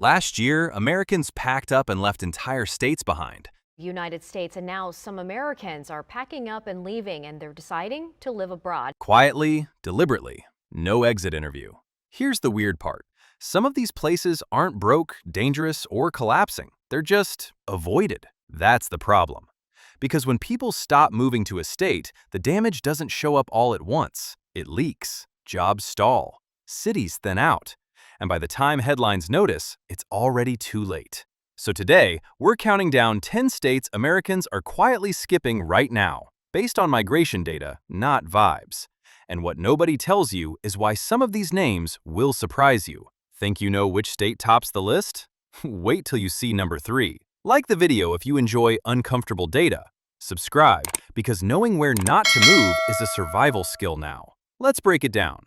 Last year, Americans packed up and left entire states behind. United States, and now some Americans are packing up and leaving, and they're deciding to live abroad. Quietly, deliberately. No exit interview. Here's the weird part. Some of these places aren't broke, dangerous, or collapsing. They're just avoided. That's the problem. Because when people stop moving to a state, the damage doesn't show up all at once. It leaks. Jobs stall. Cities thin out. And by the time headlines notice, it's already too late. So today, we're counting down 10 states Americans are quietly skipping right now, based on migration data, not vibes. And what nobody tells you is why some of these names will surprise you. Think you know which state tops the list? Wait till you see number 3. Like the video if you enjoy uncomfortable data. Subscribe, because knowing where not to move is a survival skill now. Let's break it down.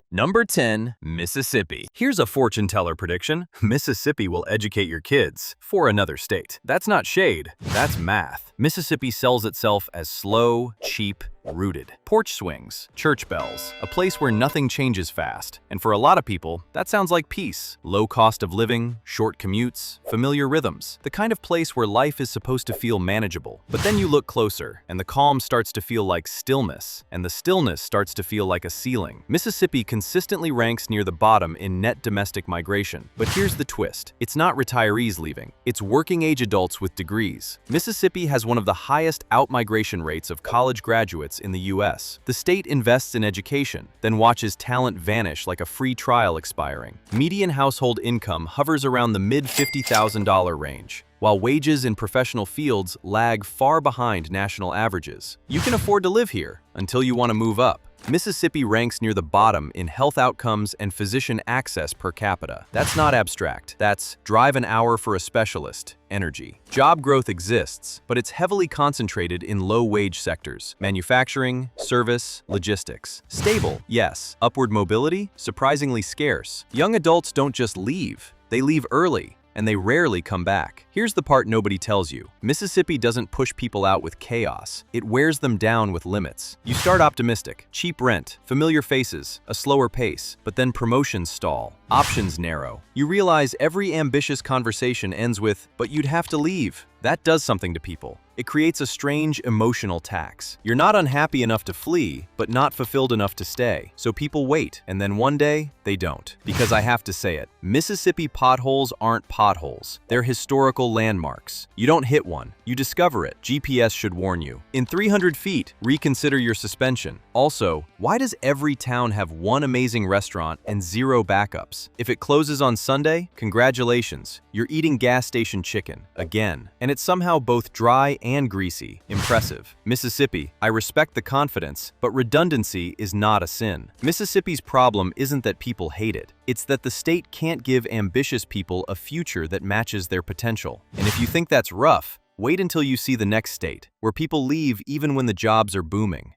Number 10, Mississippi. Here's a fortune teller prediction. Mississippi will educate your kids for another state. That's not shade, that's math. Mississippi sells itself as slow, cheap, rooted. Porch swings, church bells, a place where nothing changes fast. And for a lot of people, that sounds like peace. Low cost of living, short commutes, familiar rhythms. The kind of place where life is supposed to feel manageable. But then you look closer, and the calm starts to feel like stillness, and the stillness starts to feel like a ceiling. Mississippi consistently ranks near the bottom in net domestic migration. But here's the twist. It's not retirees leaving. It's working-age adults with degrees. Mississippi has one of the highest out-migration rates of college graduates in the U.S. The state invests in education, then watches talent vanish like a free trial expiring. Median household income hovers around the mid-$50,000 range, while wages in professional fields lag far behind national averages. You can afford to live here until you want to move up. Mississippi ranks near the bottom in health outcomes and physician access per capita. That's not abstract. That's drive an hour for a specialist, energy. Job growth exists, but it's heavily concentrated in low-wage sectors. Manufacturing, service, logistics. Stable, yes. Upward mobility, surprisingly scarce. Young adults don't just leave, they leave early, and they rarely come back. Here's the part nobody tells you. Mississippi doesn't push people out with chaos. It wears them down with limits. You start optimistic. Cheap rent, familiar faces, a slower pace, but then promotions stall. Options narrow. You realize every ambitious conversation ends with, "But you'd have to leave." That does something to people. It creates a strange emotional tax. You're not unhappy enough to flee, but not fulfilled enough to stay. So people wait, and then one day, they don't. Because I have to say it, Mississippi potholes aren't potholes. They're historical landmarks. You don't hit one, you discover it. GPS should warn you. In 300 feet, reconsider your suspension. Also, why does every town have one amazing restaurant and 0 backups? If it closes on Sunday, congratulations, you're eating gas station chicken, again. And it's somehow both dry and greasy. Impressive. Mississippi, I respect the confidence, but redundancy is not a sin. Mississippi's problem isn't that people hate it. It's that the state can't give ambitious people a future that matches their potential. And if you think that's rough, wait until you see the next state, where people leave even when the jobs are booming.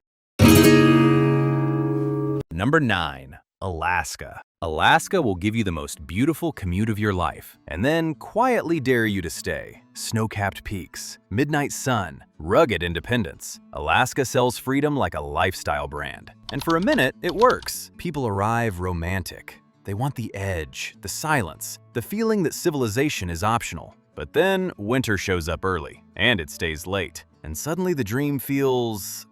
Number 9. Alaska. Alaska will give you the most beautiful commute of your life, and then quietly dare you to stay. Snow-capped peaks, midnight sun, rugged independence. Alaska sells freedom like a lifestyle brand. And for a minute, it works. People arrive romantic. They want the edge, the silence, the feeling that civilization is optional. But then winter shows up early, and it stays late. And suddenly the dream feels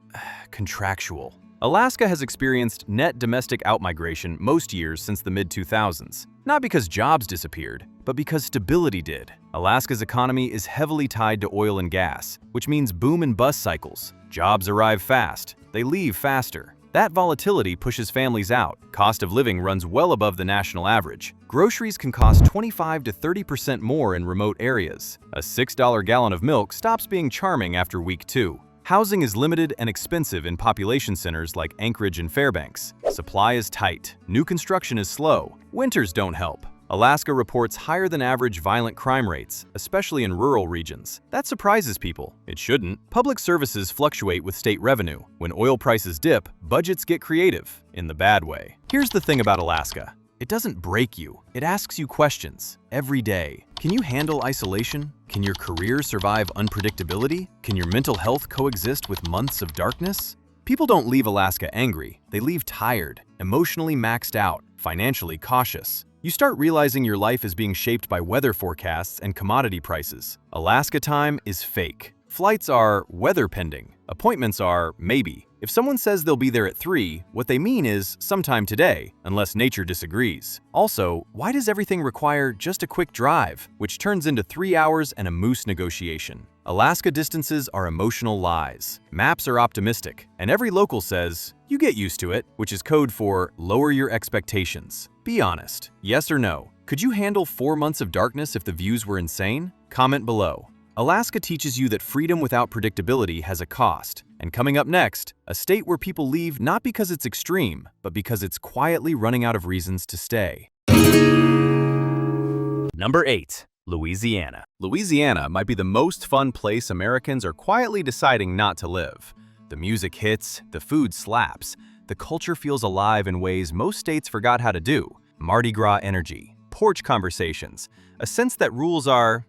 contractual. Alaska has experienced net domestic outmigration most years since the mid-2000s. Not because jobs disappeared, but because stability did. Alaska's economy is heavily tied to oil and gas, which means boom and bust cycles. Jobs arrive fast, they leave faster. That volatility pushes families out. Cost of living runs well above the national average. Groceries can cost 25 to 30% more in remote areas. A $6 gallon of milk stops being charming after week 2. Housing is limited and expensive in population centers like Anchorage and Fairbanks. Supply is tight. New construction is slow. Winters don't help. Alaska reports higher than average violent crime rates, especially in rural regions. That surprises people. It shouldn't. Public services fluctuate with state revenue. When oil prices dip, budgets get creative, in the bad way. Here's the thing about Alaska. It doesn't break you. It asks you questions every day. Can you handle isolation? Can your career survive unpredictability? Can your mental health coexist with months of darkness? People don't leave Alaska angry. They leave tired, emotionally maxed out, financially cautious. You start realizing your life is being shaped by weather forecasts and commodity prices. Alaska time is fake. Flights are weather pending. Appointments are maybe. If someone says they'll be there at 3, what they mean is sometime today, unless nature disagrees. Also, why does everything require just a quick drive, which turns into 3 hours and a moose negotiation? Alaska distances are emotional lies. Maps are optimistic, and every local says, you get used to it, which is code for lower your expectations. Be honest, yes or no? Could you handle 4 months of darkness if the views were insane? Comment below. Alaska teaches you that freedom without predictability has a cost. And coming up next, a state where people leave not because it's extreme, but because it's quietly running out of reasons to stay. Number 8. Louisiana. Louisiana might be the most fun place Americans are quietly deciding not to live. The music hits, the food slaps, the culture feels alive in ways most states forgot how to do. Mardi Gras energy, porch conversations, a sense that rules are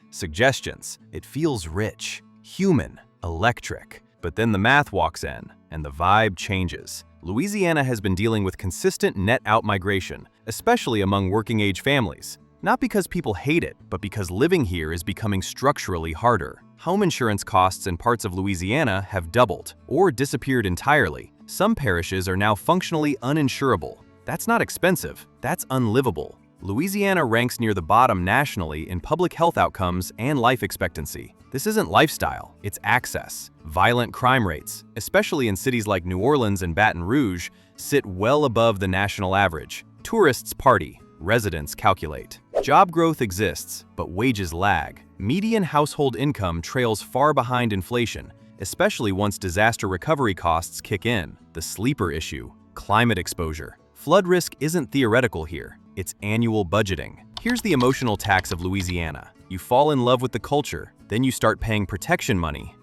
suggestions. It feels rich, human, electric. But then the math walks in, and the vibe changes. Louisiana has been dealing with consistent net out-migration, especially among working-age families. Not because people hate it, but because living here is becoming structurally harder. Home insurance costs in parts of Louisiana have doubled, or disappeared entirely. Some parishes are now functionally uninsurable. That's not expensive, that's unlivable. Louisiana ranks near the bottom nationally in public health outcomes and life expectancy. This isn't lifestyle, it's access. Violent crime rates, especially in cities like New Orleans and Baton Rouge, sit well above the national average. Tourists party, residents calculate. Job growth exists, but wages lag. Median household income trails far behind inflation, especially once disaster recovery costs kick in. The sleeper issue, climate exposure. Flood risk isn't theoretical here. It's annual budgeting. Here's the emotional tax of Louisiana. You fall in love with the culture, then you start paying protection money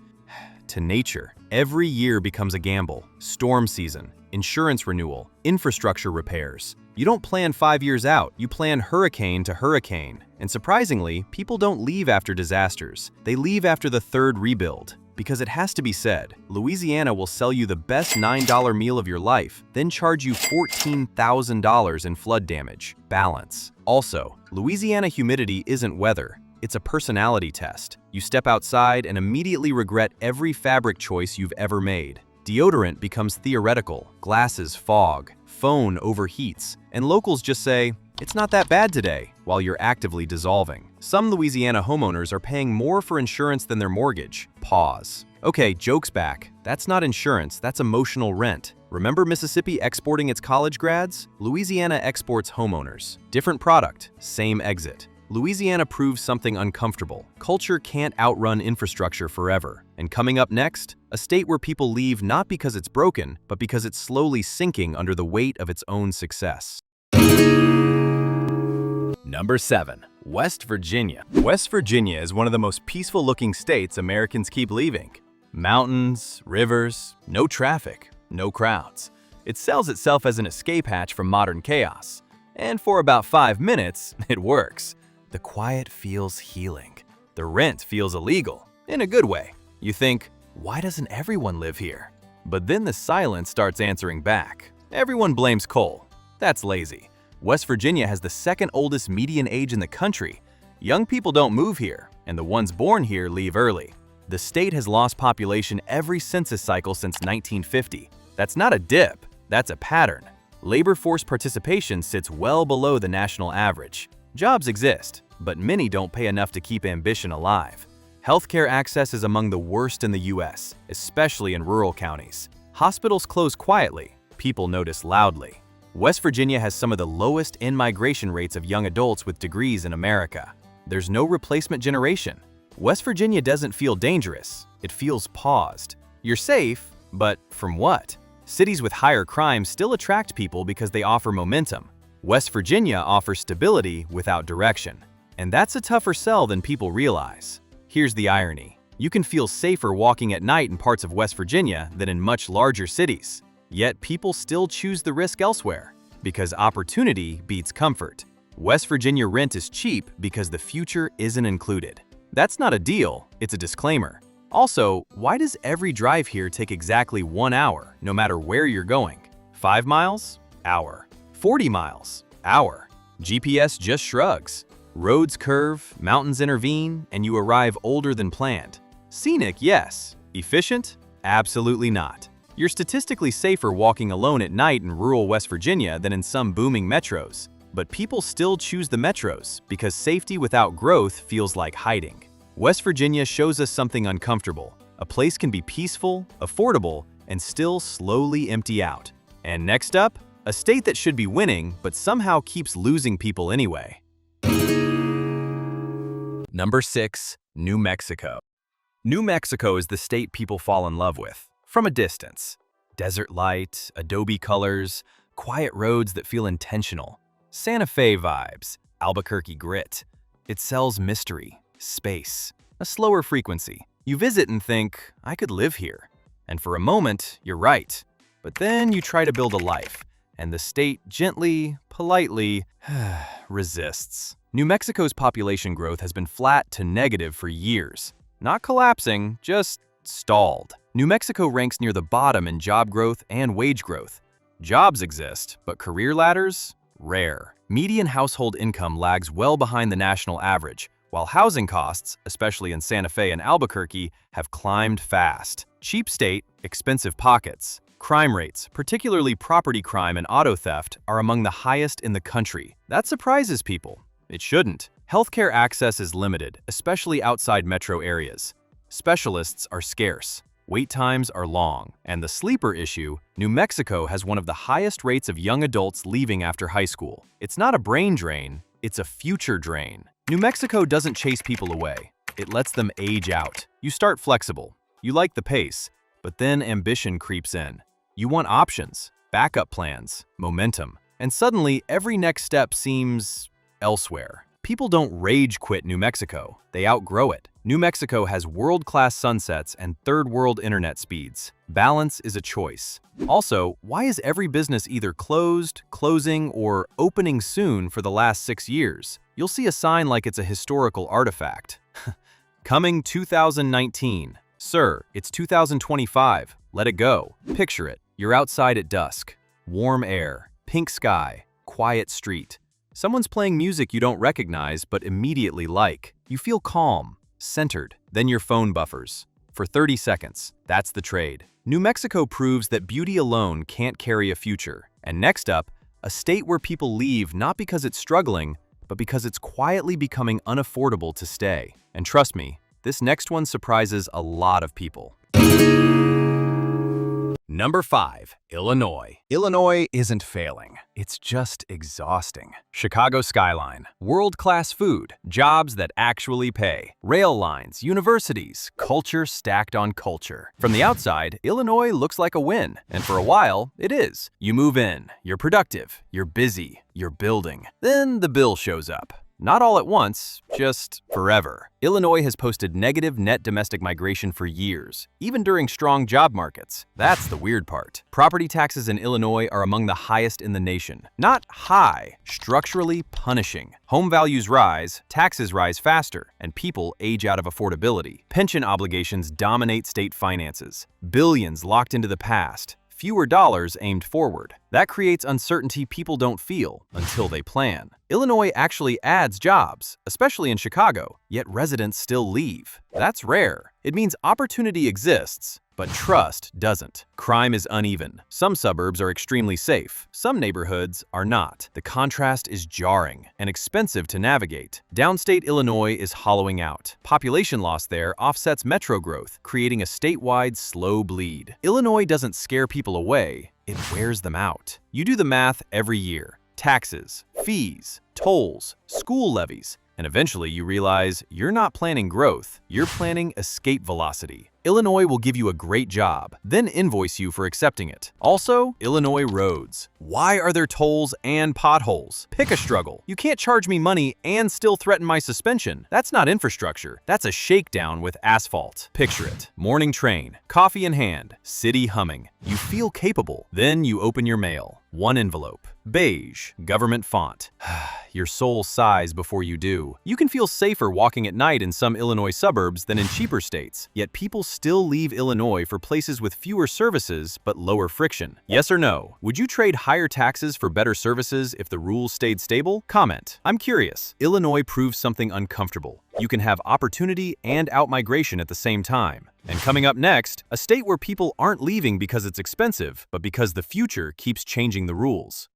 to nature. Every year becomes a gamble. Storm season, insurance renewal, infrastructure repairs. You don't plan 5 years out, you plan hurricane to hurricane. And surprisingly, people don't leave after disasters. They leave after the third rebuild. Because it has to be said, Louisiana will sell you the best $9 meal of your life, then charge you $14,000 in flood damage. Balance. Also, Louisiana humidity isn't weather, it's a personality test. You step outside and immediately regret every fabric choice you've ever made. Deodorant becomes theoretical, glasses fog, phone overheats, and locals just say, it's not that bad today, while you're actively dissolving. Some Louisiana homeowners are paying more for insurance than their mortgage. Pause. Okay, jokes back. That's not insurance, that's emotional rent. Remember Mississippi exporting its college grads? Louisiana exports homeowners. Different product, same exit. Louisiana proves something uncomfortable. Culture can't outrun infrastructure forever. And coming up next, a state where people leave not because it's broken, but because it's slowly sinking under the weight of its own success. Number 7. West Virginia. West Virginia is one of the most peaceful-looking states Americans keep leaving. Mountains, rivers, no traffic, no crowds. It sells itself as an escape hatch from modern chaos. And for about 5 minutes, it works. The quiet feels healing. The rent feels illegal, in a good way. You think, why doesn't everyone live here? But then the silence starts answering back. Everyone blames coal. That's lazy. West Virginia has the second oldest median age in the country. Young people don't move here, and the ones born here leave early. The state has lost population every census cycle since 1950. That's not a dip, that's a pattern. Labor force participation sits well below the national average. Jobs exist, but many don't pay enough to keep ambition alive. Healthcare access is among the worst in the U.S., especially in rural counties. Hospitals close quietly, people notice loudly. West Virginia has some of the lowest in-migration rates of young adults with degrees in America. There's no replacement generation. West Virginia doesn't feel dangerous, it feels paused. You're safe, but from what? Cities with higher crime still attract people because they offer momentum. West Virginia offers stability without direction. And that's a tougher sell than people realize. Here's the irony. You can feel safer walking at night in parts of West Virginia than in much larger cities. Yet people still choose the risk elsewhere, because opportunity beats comfort. West Virginia rent is cheap because the future isn't included. That's not a deal, it's a disclaimer. Also, why does every drive here take exactly 1 hour, no matter where you're going? 5 miles? Hour. 40 miles? Hour. GPS just shrugs. Roads curve, mountains intervene, and you arrive older than planned. Scenic, yes. Efficient? Absolutely not. You're statistically safer walking alone at night in rural West Virginia than in some booming metros. But people still choose the metros because safety without growth feels like hiding. West Virginia shows us something uncomfortable. A place can be peaceful, affordable, and still slowly empty out. And next up, a state that should be winning but somehow keeps losing people anyway. Number 6. New Mexico. New Mexico is the state people fall in love with, from a distance. Desert light, adobe colors, quiet roads that feel intentional. Santa Fe vibes, Albuquerque grit. It sells mystery, space, a slower frequency. You visit and think, I could live here. And for a moment, you're right. But then you try to build a life, and the state gently, politely, resists. New Mexico's population growth has been flat to negative for years. Not collapsing, just stalled. New Mexico ranks near the bottom in job growth and wage growth. Jobs exist, but career ladders? Rare. Median household income lags well behind the national average, while housing costs, especially in Santa Fe and Albuquerque, have climbed fast. Cheap state, expensive pockets. Crime rates, particularly property crime and auto theft, are among the highest in the country. That surprises people. It shouldn't. Healthcare access is limited, especially outside metro areas. Specialists are scarce. Wait times are long. And the sleeper issue, New Mexico has one of the highest rates of young adults leaving after high school. It's not a brain drain, it's a future drain. New Mexico doesn't chase people away. It lets them age out. You start flexible. You like the pace, but then ambition creeps in. You want options, backup plans, momentum. And suddenly, every next step seems elsewhere. People don't rage quit New Mexico. They outgrow it. New Mexico has world-class sunsets and third-world internet speeds. Balance is a choice. Also, why is every business either closed, closing, or opening soon for the last 6 years? You'll see a sign like it's a historical artifact. Coming 2019. Sir, it's 2025. Let it go. Picture it. You're outside at dusk. Warm air, pink sky, quiet street. Someone's playing music you don't recognize but immediately like. You feel calm, centered. Then your phone buffers. For 30 seconds. That's the trade. New Mexico proves that beauty alone can't carry a future. And next up, a state where people leave not because it's struggling, but because it's quietly becoming unaffordable to stay. And trust me, this next one surprises a lot of people. Number 5. Illinois. Illinois isn't failing. It's just exhausting. Chicago skyline, world-class food, jobs that actually pay, rail lines, universities, culture stacked on culture. From the outside, Illinois looks like a win, and for a while, it is. You move in, you're productive, you're busy, you're building. Then the bill shows up. Not all at once, just forever. Illinois has posted negative net domestic migration for years, even during strong job markets. That's the weird part. Property taxes in Illinois are among the highest in the nation. Not high, structurally punishing. Home values rise, taxes rise faster, and people age out of affordability. Pension obligations dominate state finances. Billions locked into the past. Fewer dollars aimed forward. That creates uncertainty people don't feel until they plan. Illinois actually adds jobs, especially in Chicago, yet residents still leave. That's rare. It means opportunity exists, but trust doesn't. Crime is uneven. Some suburbs are extremely safe. Some neighborhoods are not. The contrast is jarring and expensive to navigate. Downstate Illinois is hollowing out. Population loss there offsets metro growth, creating a statewide slow bleed. Illinois doesn't scare people away, it wears them out. You do the math every year. Taxes, fees, tolls, school levies, and eventually you realize you're not planning growth, you're planning escape velocity. Illinois will give you a great job, then invoice you for accepting it. Also, Illinois roads. Why are there tolls and potholes? Pick a struggle. You can't charge me money and still threaten my suspension. That's not infrastructure. That's a shakedown with asphalt. Picture it. Morning train, coffee in hand, city humming. You feel capable. Then you open your mail. One envelope. Beige, government font. your soul sighs before you do. You can feel safer walking at night in some Illinois suburbs than in cheaper states, yet people still leave Illinois for places with fewer services but lower friction. Yes or no? Would you trade higher taxes for better services if the rules stayed stable? Comment. I'm curious. Illinois proves something uncomfortable. You can have opportunity and outmigration at the same time. And coming up next, a state where people aren't leaving because it's expensive, but because the future keeps changing the rules.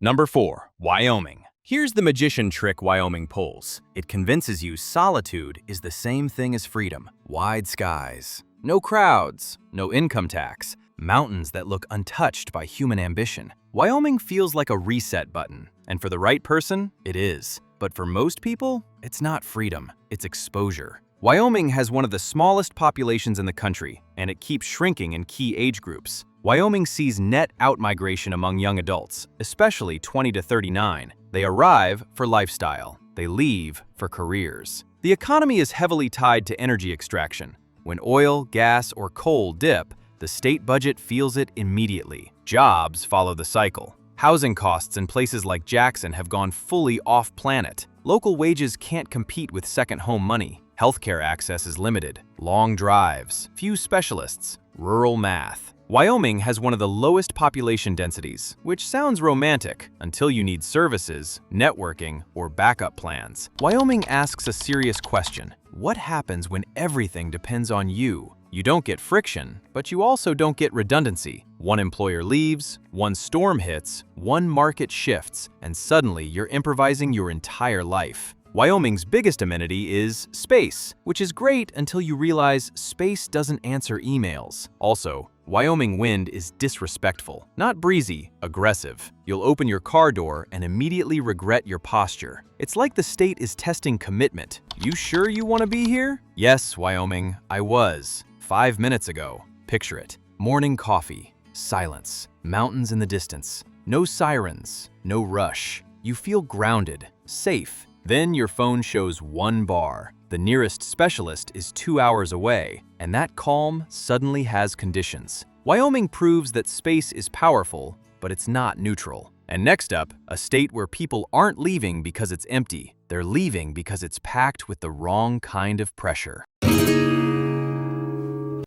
Number 4. Wyoming. Here's the magician trick Wyoming pulls. It convinces you solitude is the same thing as freedom. Wide skies, no crowds, no income tax, mountains that look untouched by human ambition. Wyoming feels like a reset button, and for the right person, it is. But for most people, it's not freedom, it's exposure. Wyoming has one of the smallest populations in the country, and it keeps shrinking in key age groups. Wyoming sees net outmigration among young adults, especially 20 to 39. They arrive for lifestyle. They leave for careers. The economy is heavily tied to energy extraction. When oil, gas, or coal dip, the state budget feels it immediately. Jobs follow the cycle. Housing costs in places like Jackson have gone fully off-planet. Local wages can't compete with second-home money. Healthcare access is limited. Long drives, few specialists, rural math. Wyoming has one of the lowest population densities, which sounds romantic until you need services, networking, or backup plans. Wyoming asks a serious question. What happens when everything depends on you? You don't get friction, but you also don't get redundancy. One employer leaves, one storm hits, one market shifts, and suddenly you're improvising your entire life. Wyoming's biggest amenity is space, which is great until you realize space doesn't answer emails. Also, Wyoming wind is disrespectful, not breezy, aggressive. You'll open your car door and immediately regret your posture. It's like the state is testing commitment. You sure you want to be here? Yes, Wyoming, I was. 5 minutes ago. Picture it. Morning coffee, silence, mountains in the distance. No sirens, no rush. You feel grounded, safe. Then your phone shows one bar. The nearest specialist is 2 hours away, and that calm suddenly has conditions. Wyoming proves that space is powerful, but it's not neutral. And next up, a state where people aren't leaving because it's empty. They're leaving because it's packed with the wrong kind of pressure.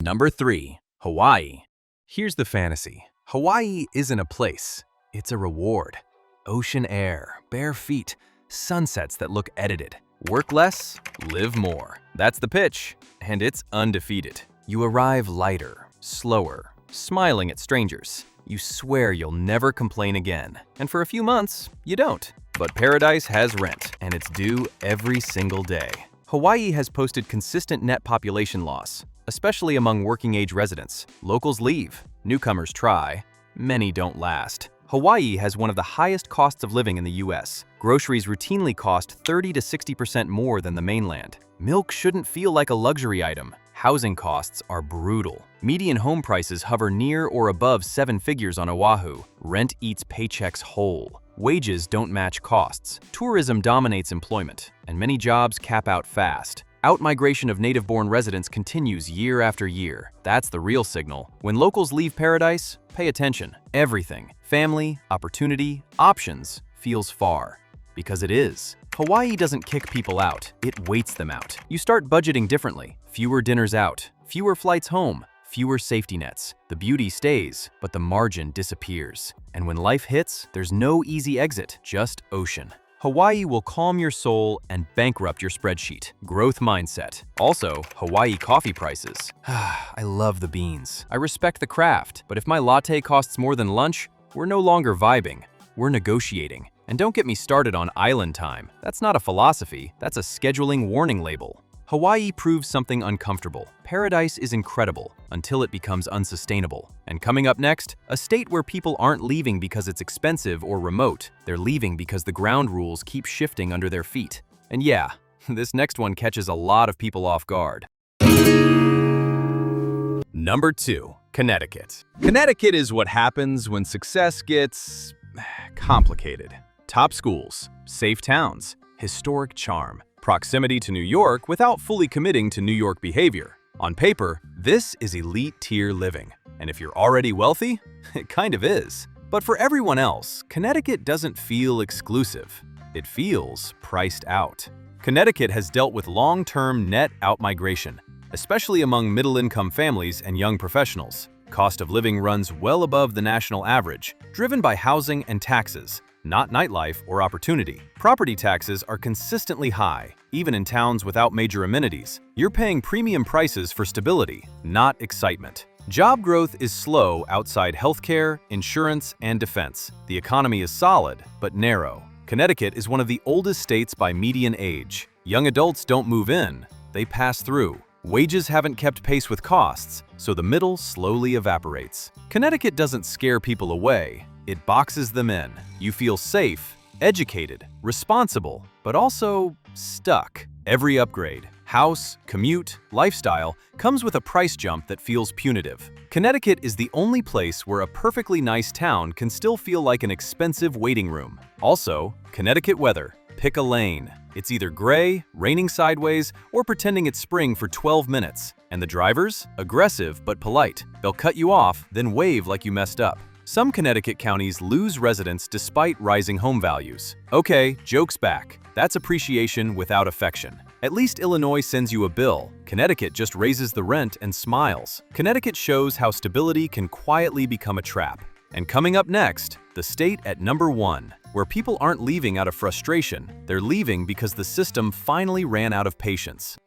Number 3. Hawaii. Here's the fantasy. Hawaii isn't a place, it's a reward. Ocean air, bare feet, sunsets that look edited. Work less, live more. That's the pitch, and it's undefeated. You arrive lighter, slower, smiling at strangers. You swear you'll never complain again. And for a few months, you don't. But paradise has rent, and it's due every single day. Hawaii has posted consistent net population loss, especially among working-age residents. Locals leave, newcomers try, many don't last. Hawaii has one of the highest costs of living in the US. Groceries routinely cost 30 to 60% more than the mainland. Milk shouldn't feel like a luxury item. Housing costs are brutal. Median home prices hover near or above 7 figures on Oahu. Rent eats paychecks whole. Wages don't match costs. Tourism dominates employment, and many jobs cap out fast. Outmigration of native-born residents continues year after year. That's the real signal. When locals leave paradise, pay attention. Everything, family, opportunity, options, feels far. Because it is. Hawaii doesn't kick people out, it waits them out. You start budgeting differently. Fewer dinners out, fewer flights home, fewer safety nets. The beauty stays, but the margin disappears. And when life hits, there's no easy exit, just ocean. Hawaii will calm your soul and bankrupt your spreadsheet. Growth mindset. Also, Hawaii coffee prices. I love the beans. I respect the craft, but if my latte costs more than lunch, we're no longer vibing. We're negotiating. And don't get me started on island time. That's not a philosophy, that's a scheduling warning label. Hawaii proves something uncomfortable. Paradise is incredible until it becomes unsustainable. And coming up next, a state where people aren't leaving because it's expensive or remote. They're leaving because the ground rules keep shifting under their feet. And yeah, this next one catches a lot of people off guard. Number 2. Connecticut. Connecticut is what happens when success gets complicated. Top schools, safe towns, historic charm. Proximity to New York without fully committing to New York behavior. On paper, this is elite tier living. And if you're already wealthy, it kind of is. But for everyone else, Connecticut doesn't feel exclusive. It feels priced out. Connecticut has dealt with long-term net outmigration, especially among middle-income families and young professionals. Cost of living runs well above the national average, driven by housing and taxes, not nightlife or opportunity. Property taxes are consistently high, even in towns without major amenities. You're paying premium prices for stability, not excitement. Job growth is slow outside healthcare, insurance, and defense. The economy is solid, but narrow. Connecticut is one of the oldest states by median age. Young adults don't move in, they pass through. Wages haven't kept pace with costs, so the middle slowly evaporates. Connecticut doesn't scare people away, it boxes them in. You feel safe, educated, responsible, but also stuck. Every upgrade, house, commute, lifestyle, comes with a price jump that feels punitive. Connecticut is the only place where a perfectly nice town can still feel like an expensive waiting room. Also, Connecticut weather. Pick a lane. It's either gray, raining sideways, or pretending it's spring for 12 minutes. And the drivers? Aggressive but polite. They'll cut you off, then wave like you messed up. Some Connecticut counties lose residents despite rising home values. Okay, joke's back. That's appreciation without affection. At least Illinois sends you a bill. Connecticut just raises the rent and smiles. Connecticut shows how stability can quietly become a trap. And coming up next, the state at number 1, where people aren't leaving out of frustration, they're leaving because the system finally ran out of patience.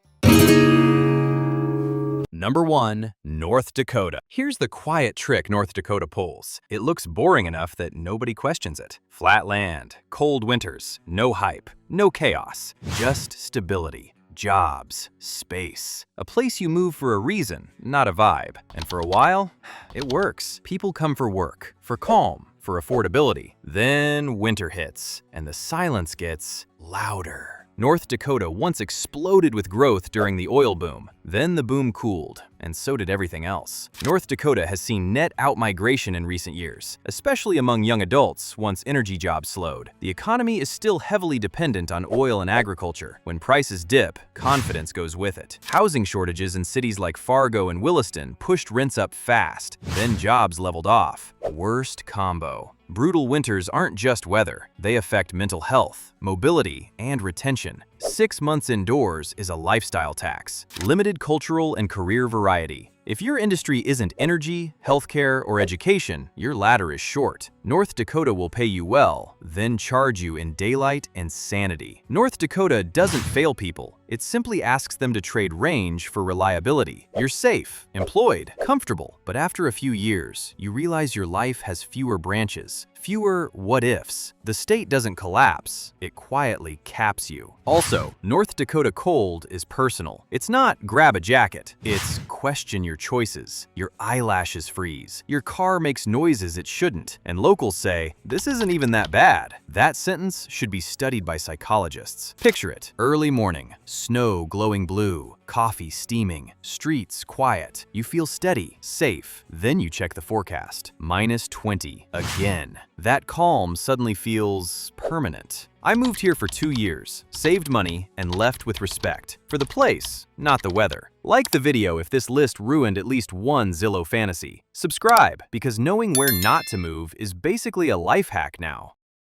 Number 1, North Dakota. Here's the quiet trick North Dakota pulls. It looks boring enough that nobody questions it. Flat land, cold winters, no hype, no chaos, just stability. Jobs, space, a place you move for a reason, not a vibe. And for a while, it works. People come for work, for calm, for affordability. Then winter hits, and the silence gets louder. North Dakota once exploded with growth during the oil boom. Then the boom cooled, and so did everything else. North Dakota has seen net outmigration in recent years, especially among young adults once energy jobs slowed. The economy is still heavily dependent on oil and agriculture. When prices dip, confidence goes with it. Housing shortages in cities like Fargo and Williston pushed rents up fast. Then jobs leveled off. Worst combo. Brutal winters aren't just weather. They affect mental health, mobility, and retention. 6 months indoors is a lifestyle tax. Limited cultural and career variety. If your industry isn't energy, healthcare, or education, your ladder is short. North Dakota will pay you well, then charge you in daylight and sanity. North Dakota doesn't fail people. It simply asks them to trade range for reliability. You're safe, employed, comfortable, but after a few years, you realize your life has fewer branches, fewer what-ifs. The state doesn't collapse, it quietly caps you. Also, North Dakota cold is personal. It's not grab a jacket, it's question your choices. Your eyelashes freeze, your car makes noises it shouldn't, and locals say, this isn't even that bad. That sentence should be studied by psychologists. Picture it, early morning, snow glowing blue, coffee steaming, streets quiet. You feel steady, safe. Then you check the forecast. -20 again. That calm suddenly feels permanent. I moved here for 2 years, saved money, and left with respect. For the place, not the weather. Like the video if this list ruined at least one Zillow fantasy. Subscribe, because knowing where not to move is basically a life hack now.